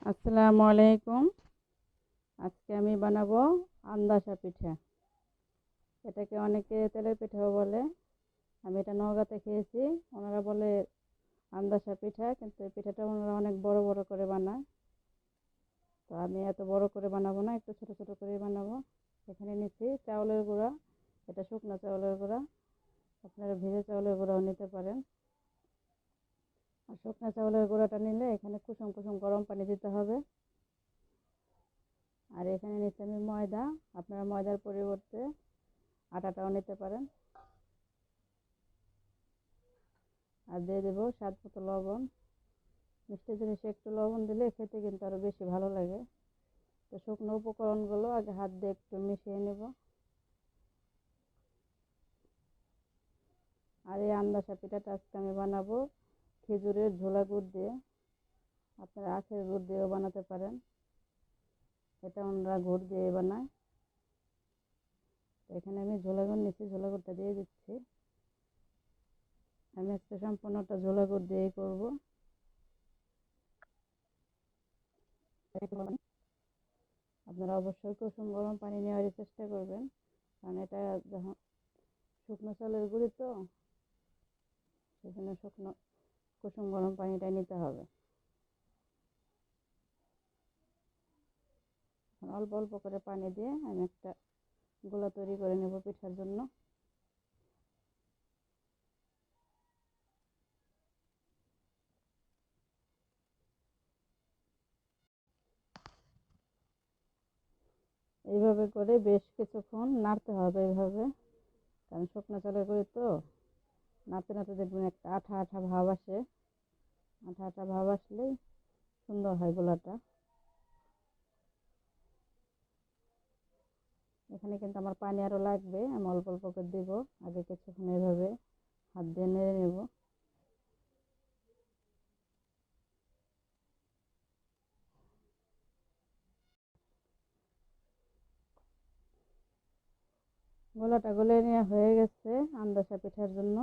আসসালামু আলাইকুম। আজকে আমি বানাবো আন্দাসা পিঠা। এটাকে অনেকে তেলের পিঠাও বলে। আমি এটা নওগাঁতে খেয়েছি। ওনারা বলে আন্দাসা পিঠা, কিন্তু এই পিঠাটা ওনারা অনেক বড় বড় করে বানায়। তো আমি এত বড় করে বানাবো না, একটু ছোট ছোট করে বানাবো। এখানে নিচ্ছি চাউলের গুঁড়া। এটা শুকনো চাউলের গুঁড়া। আপনারা ভেজে চাউলের গুঁড়াও নিতে পারেন। আর শুকনো চাউলের গুঁড়াটা নিলে এখানে কুসুম কুসুম গরম পানি দিতে হবে। আর এখানে নিচ্ছি আমি ময়দা। আপনারা ময়দার পরিবর্তে আটাটাও নিতে পারেন। আর দিয়ে দেবো স্বাদ মতো লবণ। মিষ্টি জিনিসে একটু লবণ দিলে খেতে কিন্তু আরও বেশি ভালো লাগে। তো শুকনো উপকরণগুলো আগে হাত দিয়ে একটু মিশিয়ে নেব। আর এই আন্দাসা পিঠাটা আজকে আমি বানাবো খেজুরের ঝোলা গুড় দিয়ে। আপনারা আখের গুড় দিয়েও বানাতে পারেন। এটা ওনারা গুড় দিয়ে বানায়। তো এখানে আমি ঝোলা গুড় নিচ্ছি, ঝোলা গুড়টা দিয়ে দিচ্ছি। আমি আজকে সম্পূর্ণটা ঝোলা গুড় দিয়েই করবো। আপনারা অবশ্যই কুসুম গরম পানি নেওয়ার চেষ্টা করবেন, কারণ এটা যখন শুকনো চালের গুঁড়ি তো সেজন্য শুকনো কুসুম গরম পানিটা নিতে হবে। অল্প অল্প করে পানি দিয়ে আমি একটা গোলা তৈরি করে নেব পিঠার জন্য। এইভাবে করে বেশ কিছুক্ষণ নাড়তে হবে এইভাবে, কারণ শুকনো চালের গুঁড়ি তো নাড়তে নাড়তে দেখবেন একটা আঠা আঠা ভাব আসে। আঠা আঠা ভাব আসলেই সুন্দর হয় গোলাটা। এখানে কিন্তু আমার পানি আরও লাগবে, আমি অল্প অল্প করে দিব। আগে কিছুক্ষণ এইভাবে হাত দিয়ে নেড়ে নেব। গোলাটা গলে নেওয়া হয়ে গেছে আন্দাসা পিঠার জন্য।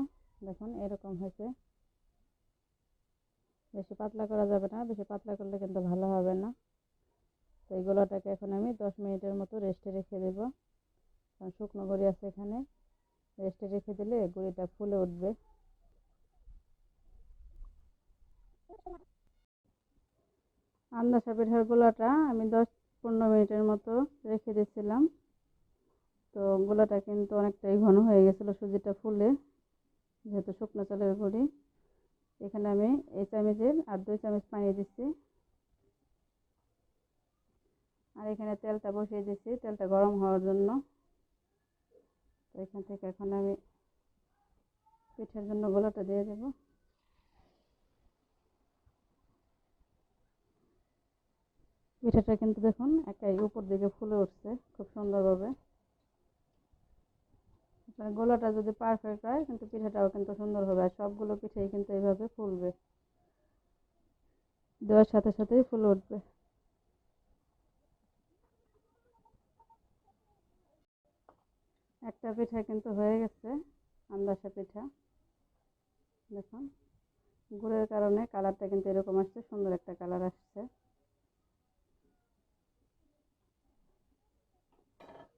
দেখুন এরকম হয়েছে। বেশি পাতলা করা যাবে না, বেশি পাতলা করলে কিন্তু ভালো হবে না। তো এই গোলাটাকে এখন আমি 10 মিনিটের মতো রেস্টে রেখে দেবো, কারণ শুকনো গুঁড়ি আছে এখানে। রেস্টে রেখে দিলে গুঁড়িটা ফুলে উঠবে। আন্দাসা পিঠার গোলাটা আমি 10-15 মিনিটের মতো রেখে দিয়েছিলাম। তো গোলাটা কিন্তু অনেকটাই ঘন হয়ে গেছিলো সুজিটা ফুলে, যেহেতু শুকনো চালের গুঁড়ি। এখানে আমি এই চামচের আর 2 চামচ পানি দিচ্ছি। আর এখানে তেলটা বসিয়ে দিচ্ছি, তেলটা গরম হওয়ার জন্য। তো এখান থেকে এখন আমি পিঠার জন্য গোলাটা দিয়ে দেব। পিঠাটা কিন্তু দেখুন একাই উপর দিকে ফুলে উঠছে খুব সুন্দরভাবে। মানে গোলাটা যদি পারফেক্ট হয় কিন্তু পিঠাটাও কিন্তু সুন্দর হবে। আর সবগুলো পিঠাই কিন্তু এইভাবে ফুলবে, দেওয়ার সাথে সাথেই ফুলে উঠবে। একটা পিঠা কিন্তু হয়ে গেছে, আন্দাসা পিঠা। দেখুন গুড়ের কারণে কালারটা কিন্তু এরকম আসছে, সুন্দর একটা কালার আসছে।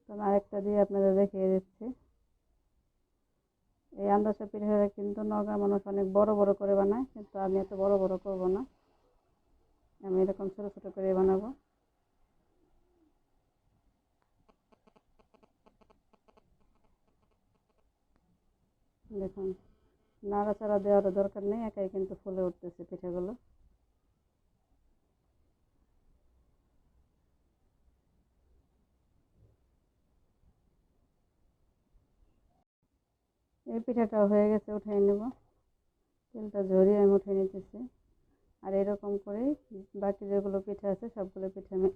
তো আরেকটা দিয়ে আপনাদের দেখিয়ে দিচ্ছি। এই আন্দাসা পিঠাটা কিন্তু নগা মানুষ অনেক বড় বড় করে বানায়, কিন্তু আমি এত বড় বড় করব না। আমি এরকম ছোট ছোট করে বানাবো। দেখুন নাড়াচাড়া দেওয়ারও দরকার নেই, একাই কিন্তু ফুলে উঠতেছে পিঠাগুলো। এই পিঠাটাও হয়ে গেছে, উঠিয়ে নেব। তেলটা ঝরিয়ে আমি উঠিয়ে নিতেছি। আর এরকম করেই বাকি যেগুলো পিঠা আছে সবগুলো পিঠা আমি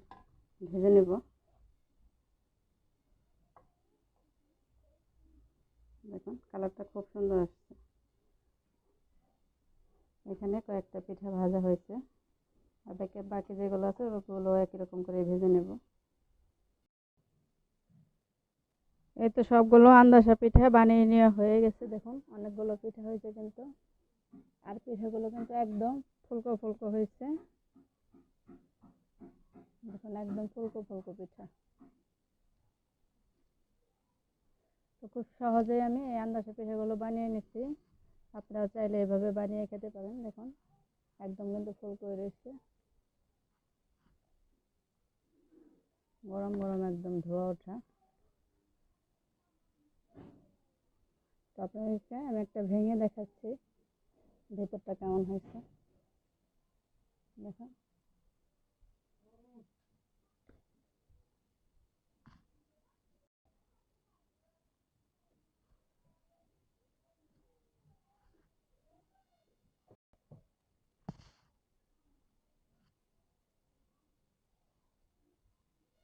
ভেজে নেব। দেখুন কালারটা খুব সুন্দর আসছে। এখানে কয়েকটা পিঠা ভাজা হয়েছে, আর বাকি যেগুলো আছে ওগুলো একই রকম করে ভেজে নেব। এই তো সবগুলো আন্দাসা পিঠা বানিয়ে নেওয়া হয়ে গেছে। দেখুন অনেকগুলো পিঠা হয়েছে কিন্তু। আর পিঠাগুলো কিন্তু একদম ফুলকো ফুলকো হয়েছে। মানে একদম ফুলকো ফুলকো পিঠা। তো খুব সহজেই আমি এই আন্দাজে পিঠাগুলো বানিয়ে নিচ্ছি। আপনারা চাইলে এভাবে বানিয়ে খেতে পারেন। দেখুন একদম কিন্তু ফুলকো রয়েছে, গরম গরম একদম ধোয়া ওঠা। তো আপনাদেরকে আমি একটা ভেঙে দেখাচ্ছি ভেতরটা কেমন হয়েছে। দেখুন